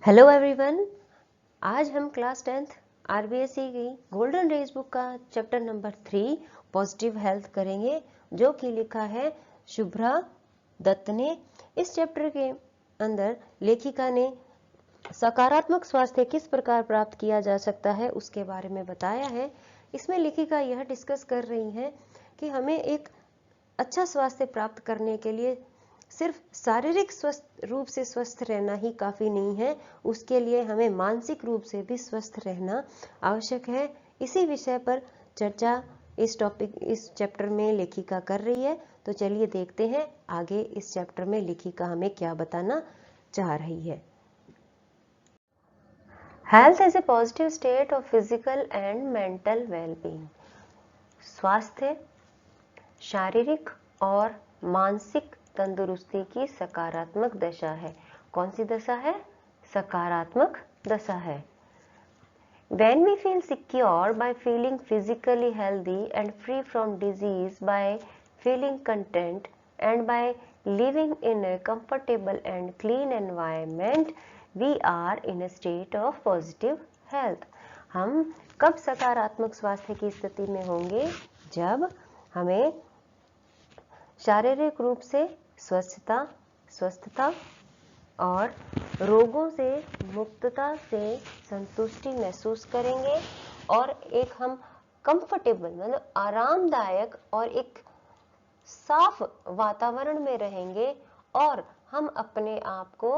Hello everyone. आज हम class 10th RBSE की गोल्डन रेज बुक का चैप्टर नंबर 3 पॉजिटिव हेल्थ करेंगे, जो कि लिखा है शुभ्रा दत्त ने। इस चैप्टर के अंदर लेखिका ने सकारात्मक स्वास्थ्य किस प्रकार प्राप्त किया जा सकता है उसके बारे में बताया है। इसमें लेखिका यह डिस्कस कर रही है कि हमें एक अच्छा स्वास्थ्य प्राप्त करने के लिए सिर्फ शारीरिक रूप से स्वस्थ रहना ही काफ़ी नहीं है, उसके लिए हमें मानसिक रूप से भी स्वस्थ रहना आवश्यक है। इसी विषय पर चर्चा इस चैप्टर में लेखिका कर रही है। तो चलिए देखते हैं आगे इस चैप्टर में लेखिका हमें क्या बताना चाह रही है। Health is a positive state of physical and mental wellbeing. स्वास्थ्य शारीरिक और मानसिक तंदुरुस्ती की सकारात्मक दशा है। कौन सी दशा है? सकारात्मक दशा है। When we feel secure by feeling physically healthy and free from disease, by feeling content and by living in a comfortable and clean environment, we are in a state of positive health. हम कब सकारात्मक स्वास्थ्य की स्थिति में होंगे? जब हमें शारीरिक रूप से स्वस्थता और रोगों से मुक्तता से संतुष्टि महसूस करेंगे और एक हम कंफर्टेबल मतलब आरामदायक और एक साफ वातावरण में रहेंगे और हम अपने आप को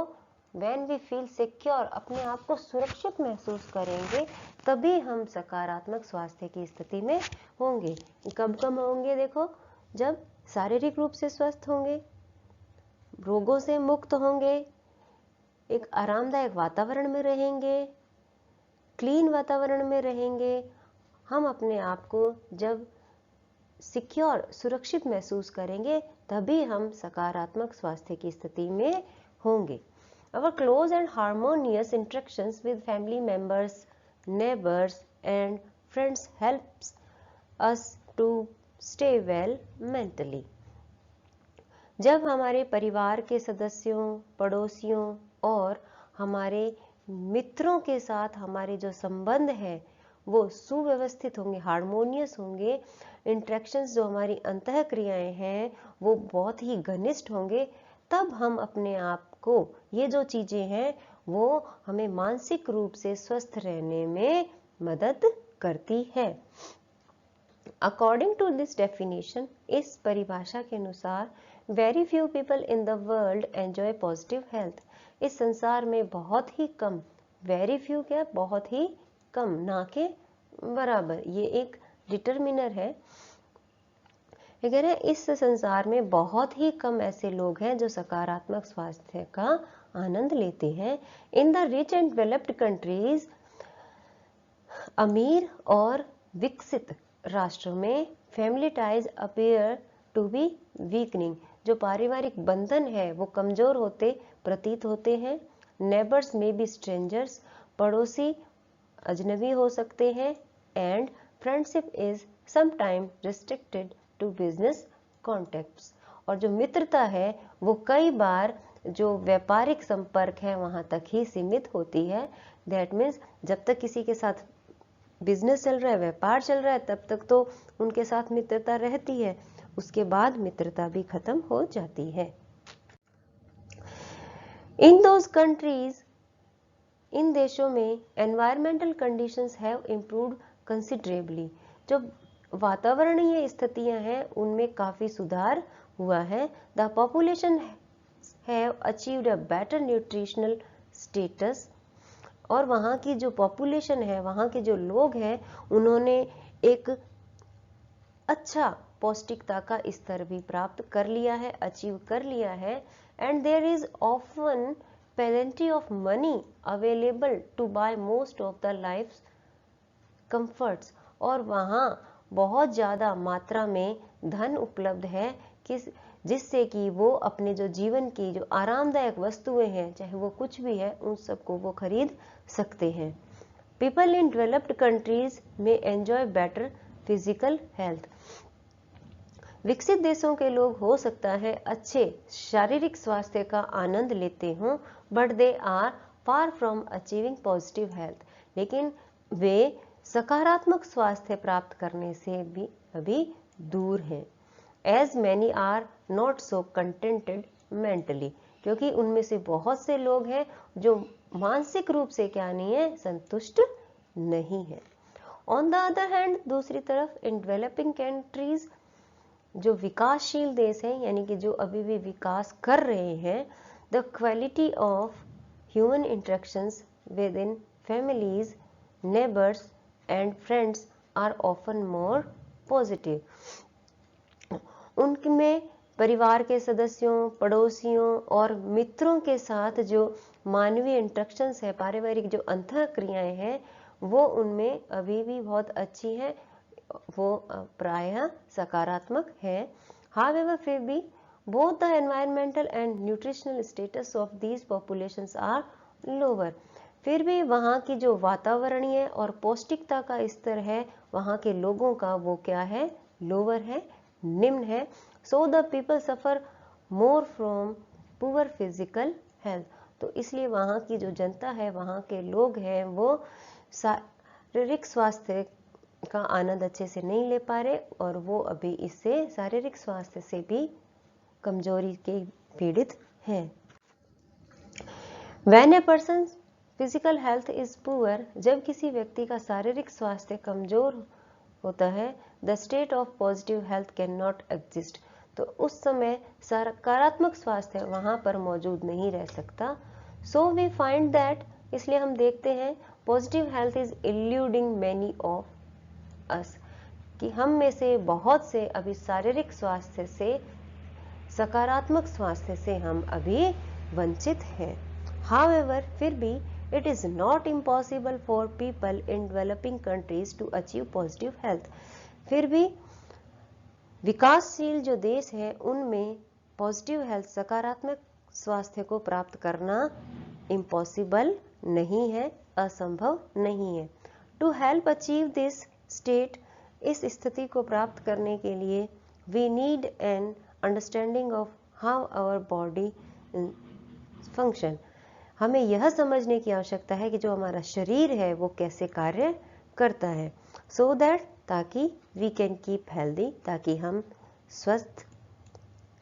when we feel secure अपने आप को सुरक्षित महसूस करेंगे, तभी हम सकारात्मक स्वास्थ्य की स्थिति में होंगे। कब होंगे? देखो, जब शारीरिक रूप से स्वस्थ होंगे, रोगों से मुक्त होंगे, एक आरामदायक वातावरण में रहेंगे, क्लीन वातावरण में रहेंगे। हम अपने आप को जब सिक्योर सुरक्षित महसूस करेंगे, तभी हम सकारात्मक स्वास्थ्य की स्थिति में होंगे। Our close and harmonious interactions with family members, neighbors and friends helps us to stay well mentally. जब हमारे परिवार के सदस्यों, पड़ोसियों और हमारे मित्रों के साथ हमारे जो संबंध है वो सुव्यवस्थित होंगे, हार्मोनियस होंगे, इंटरेक्शंस जो हमारी अंतः क्रियाएं हैं वो बहुत ही घनिष्ठ होंगे, तब हम अपने आप को ये जो चीजें हैं वो हमें मानसिक रूप से स्वस्थ रहने में मदद करती है। According to this definition, इस परिभाषा के अनुसार very few people in the world enjoy positive health. इस संसार में बहुत ही कम, very few क्या? बहुत ही कम, ना के बराबर, ये एक डिटर्मिनर है। अगर इस संसार में बहुत ही कम ऐसे लोग हैं जो सकारात्मक स्वास्थ्य का आनंद लेते हैं। In the rich and developed countries, अमीर और विकसित राष्ट्रों में family ties appear to be weakening. जो पारिवारिक बंधन है वो कमजोर होते प्रतीत होते हैं। नेबर्स में बी स्ट्रेंजर्स, पड़ोसी अजनबी हो सकते हैं। And friendship is sometime restricted to business contacts. और जो मित्रता है वो कई बार जो व्यापारिक संपर्क है वहां तक ही सीमित होती है। दैट मीन्स जब तक किसी के साथ बिजनेस चल रहा है, व्यापार चल रहा है, तब तक तो उनके साथ मित्रता रहती है, उसके बाद मित्रता भी खत्म हो जाती है। इन दोज कंट्रीज, इन देशों में environmental conditions have improved considerably. जो वातावरणीय स्थितियां हैं उनमें काफी सुधार हुआ है। The population have achieved a better nutritional status. और वहाँ की जो पॉपुलेशन है, वहाँ के जो लोग हैं, उन्होंने एक अच्छा पौष्टिकता का स्तर भी प्राप्त कर लिया है, अचीव कर लिया है। And there is often plenty of money available to buy most of the life's comforts। और वहाँ बहुत ज़्यादा मात्रा में धन उपलब्ध है जिससे कि वो अपने जो जीवन की जो आरामदायक वस्तुएं हैं, चाहे वो कुछ भी है, उन सबको वो खरीद सकते हैं। पीपल इन डेवलप्ड कंट्रीज में एंजॉय बेटर फिजिकल हेल्थ। विकसित देशों के लोग हो सकता है अच्छे शारीरिक स्वास्थ्य का आनंद लेते हों, but they are far from achieving positive health, लेकिन वे सकारात्मक स्वास्थ्य प्राप्त करने से भी अभी दूर हैं। As many are not so contented mentally, क्योंकि उनमें से बहुत से लोग हैं जो मानसिक रूप से क्या नहीं है, संतुष्ट नहीं है। ऑन द अदर हैंड, दूसरी तरफ इन डेवलपिंग कंट्रीज, जो विकासशील देश हैं यानी कि जो अभी भी विकास कर रहे हैं, the quality of human interactions within families, neighbours and friends are often more positive. उनमें परिवार के सदस्यों, पड़ोसियों और मित्रों के साथ जो मानवीय इंटरेक्शंस है, पारिवारिक जो अंतःक्रियाएं हैं, वो उनमें अभी भी बहुत अच्छी है, वो प्रायः सकारात्मक है। हाउएवर, फिर भी both the environmental and nutritional status of these populations are lower. फिर भी वहाँ की जो वातावरणीय और पौष्टिकता का स्तर है वहाँ के लोगों का, वो क्या है, लोअर है, निम्न है। So the people suffer more from poor physical health. तो इसलिए वहाँ की जो जनता है, वहाँ के लोग हैं, वो शारीरिक स्वास्थ्य का आनंद अच्छे से नहीं ले पा रहे और वो अभी इससे शारीरिक स्वास्थ्य से भी कमजोरी के पीड़ित हैं। When a person's physical health is poor, जब किसी व्यक्ति का शारीरिक स्वास्थ्य कमजोर होता है, the state of positive health cannot exist, तो उस समय सकारात्मक स्वास्थ्य वहाँ पर मौजूद नहीं रह सकता। So we find that, इसलिए हम देखते हैं positive health is eluding many of us, कि हम में से बहुत से अभी शारीरिक स्वास्थ्य से, सकारात्मक स्वास्थ्य से हम अभी वंचित हैं। However, फिर भी it is not impossible for people in developing countries to achieve positive health. फिर भी विकासशील जो देश है उनमें पॉजिटिव हेल्थ, सकारात्मक स्वास्थ्य को प्राप्त करना इम्पॉसिबल नहीं है, असंभव नहीं है। To help achieve this state, इस स्थिति को प्राप्त करने के लिए we need an understanding of how our body function, हमें यह समझने की आवश्यकता है कि जो हमारा शरीर है वो कैसे कार्य करता है। सो दैट, ताकि वी कैन कीप हेल्दी, ताकि हम स्वस्थ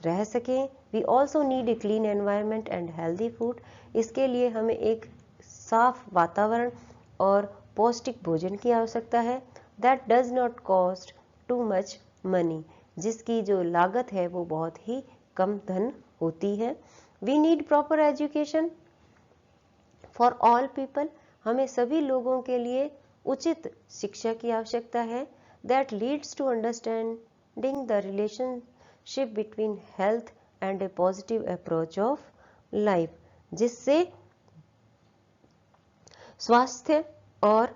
रह सकें। We also need a clean environment and healthy food, इसके लिए हमें एक साफ वातावरण और पौष्टिक भोजन की आवश्यकता है। That does not cost too much money, जिसकी जो लागत है वो बहुत ही कम धन होती है। We need proper education for all people, हमें सभी लोगों के लिए उचित शिक्षा की आवश्यकता है। That leads to understanding the relationship between health and a positive approach of life, जिससे स्वास्थ्य और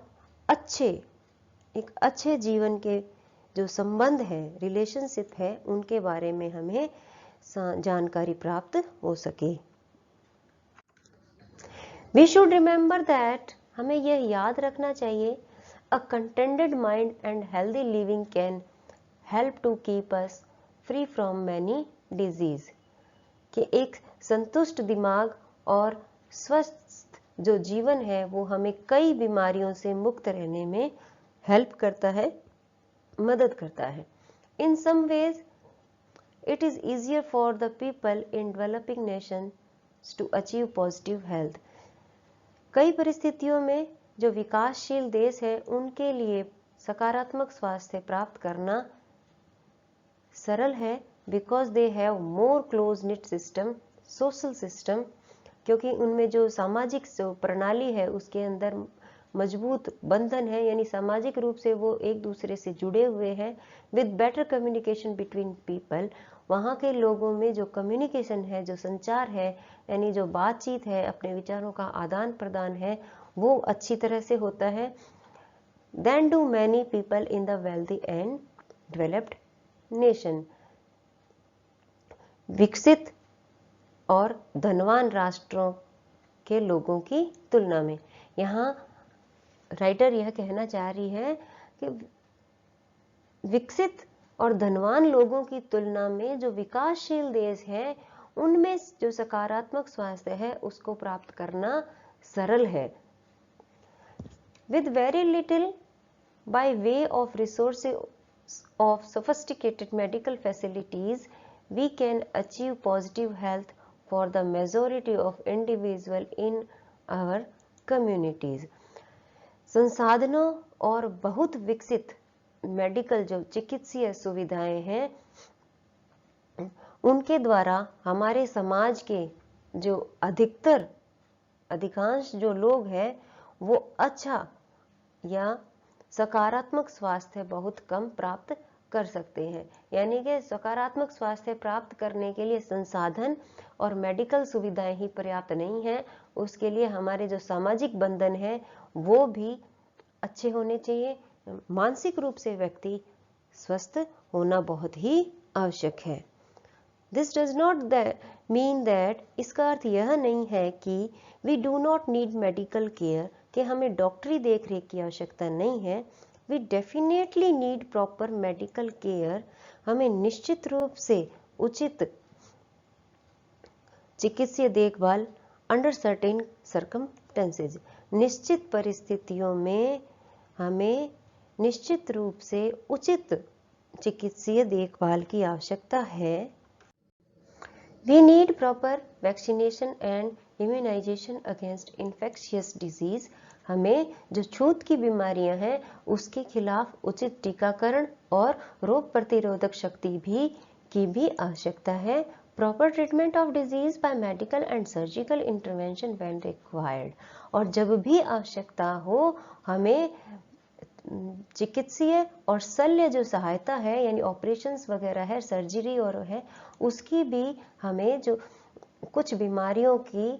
एक अच्छे जीवन के जो संबंध है, रिलेशनशिप है, उनके बारे में हमें जानकारी प्राप्त हो सके। वी शुड रिमेंबर दैट, हमें यह याद रखना चाहिए, a contented mind and healthy living can help to keep us free from many disease, कि एक संतुष्ट दिमाग और स्वस्थ जो जीवन है वो हमें कई बीमारियों से मुक्त रहने में हेल्प करता है, मदद करता है। In some ways it is easier for the people in developing nations to achieve positive health, कई परिस्थितियों में जो विकासशील देश है उनके लिए सकारात्मक स्वास्थ्य प्राप्त करना सरल है, because they have more close knit system, social system, क्योंकि उनमें जो सामाजिक जो प्रणाली है उसके अंदर मजबूत बंधन है, यानी सामाजिक रूप से वो एक दूसरे से जुड़े हुए हैं। With better communication between people, वहाँ के लोगों में जो कम्युनिकेशन है, जो संचार है, यानी जो बातचीत है, अपने विचारों का आदान प्रदान है, वो अच्छी तरह से होता है। Then do many people in the wealthy and developed nation, विकसित और धनवान राष्ट्रों के लोगों की तुलना में। यहाँ राइटर यह कहना चाह रही है कि विकसित और धनवान लोगों की तुलना में जो विकासशील देश है उनमें जो सकारात्मक स्वास्थ्य है उसको प्राप्त करना सरल है। With very little by way of resources of sophisticated medical facilities, we can achieve positive health for the majority of individuals in our communities. संसाधनों और बहुत विकसित मेडिकल जो चिकित्सीय सुविधाएं हैं उनके द्वारा हमारे समाज के जो अधिकांश जो लोग हैं वो अच्छा या सकारात्मक स्वास्थ्य बहुत कम प्राप्त कर सकते हैं। यानी कि सकारात्मक स्वास्थ्य प्राप्त करने के लिए संसाधन और मेडिकल सुविधाएं ही पर्याप्त नहीं है, उसके लिए हमारे जो सामाजिक बंधन है वो भी अच्छे होने चाहिए। मानसिक रूप से व्यक्ति स्वस्थ होना बहुत ही आवश्यक है। This does not mean that, इसका अर्थ यह नहीं है कि we do not need medical care, कि हमें डॉक्टरी देखरेख की आवश्यकता नहीं है। We definitely need proper medical care, हमें निश्चित रूप से उचित चिकित्सीय देखभाल अंडर सर्टेन सर्कमस्टेंसेज, निश्चित परिस्थितियों में हमें निश्चित रूप से उचित चिकित्सीय देखभाल की आवश्यकता है। We need proper vaccination and immunisation against infectious disease, हमें जो छूत की बीमारियां हैं उसके खिलाफ उचित टीकाकरण और रोग प्रतिरोधक शक्ति की भी आवश्यकता है। Proper treatment of disease bye medical and surgical intervention when required, और जब भी आवश्यकता हो हमें चिकित्सीय और शल्य जो सहायता है यानी ऑपरेशंस वगैरह है, सर्जरी और है, उसकी भी हमें जो कुछ बीमारियों की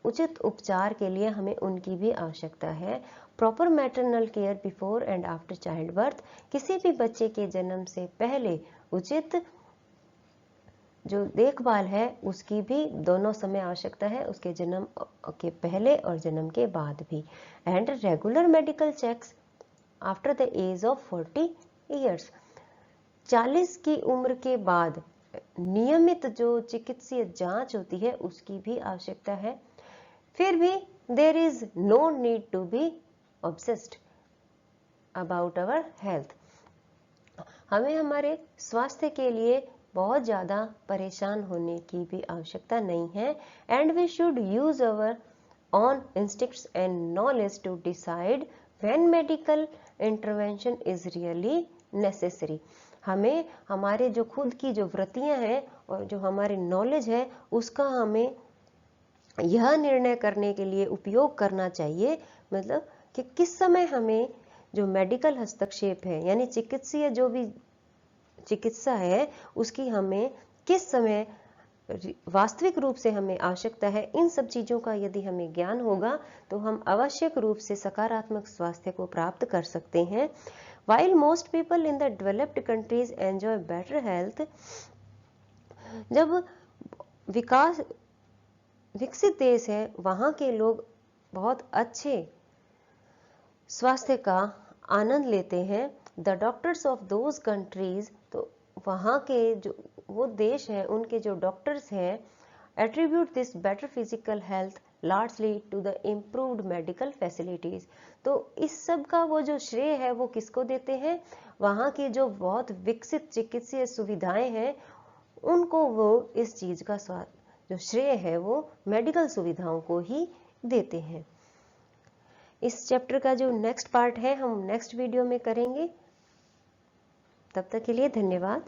उचित उपचार के लिए हमें उनकी भी आवश्यकता है। Proper maternal care before and after child birth, किसी भी बच्चे के जन्म से पहले उचित जो देखभाल है उसकी भी दोनों समय आवश्यकता है, उसके जन्म के पहले और जन्म के बाद भी। And regular medical checks after the age of 40 years, 40 की उम्र के बाद नियमित जो चिकित्सीय जांच होती है उसकी भी आवश्यकता है। फिर भी there is no need to be obsessed about our health, हमें हमारे स्वास्थ्य के लिए बहुत ज़्यादा परेशान होने की भी आवश्यकता नहीं है। And we should use our own instincts and knowledge to decide when medical intervention is really necessary, हमें हमारे जो खुद की जो वृत्तियां हैं और जो हमारे नॉलेज है उसका हमें यह निर्णय करने के लिए उपयोग करना चाहिए, मतलब कि किस समय हमें जो मेडिकल हस्तक्षेप है यानी चिकित्सीय जो भी चिकित्सा है उसकी हमें किस समय वास्तविक रूप से हमें आवश्यकता है। इन सब चीजों का यदि हमें ज्ञान होगा तो हम आवश्यक रूप से सकारात्मक स्वास्थ्य को प्राप्त कर सकते हैं। While most people in the developed countries enjoy better health, जब विकसित देश है वहाँ के लोग बहुत अच्छे स्वास्थ्य का आनंद लेते हैं। The doctors of those countries, तो वहाँ के जो वो देश हैं उनके जो डॉक्टर्स हैं, attribute this better physical health largely to the improved medical facilities, तो इस सब का वो जो श्रेय है वो किसको देते हैं, वहाँ की जो बहुत विकसित चिकित्सीय सुविधाएं हैं उनको वो इस चीज का जो श्रेय है वो मेडिकल सुविधाओं को ही देते हैं। इस चैप्टर का जो नेक्स्ट पार्ट है हम नेक्स्ट वीडियो में करेंगे। तब तक के लिए धन्यवाद।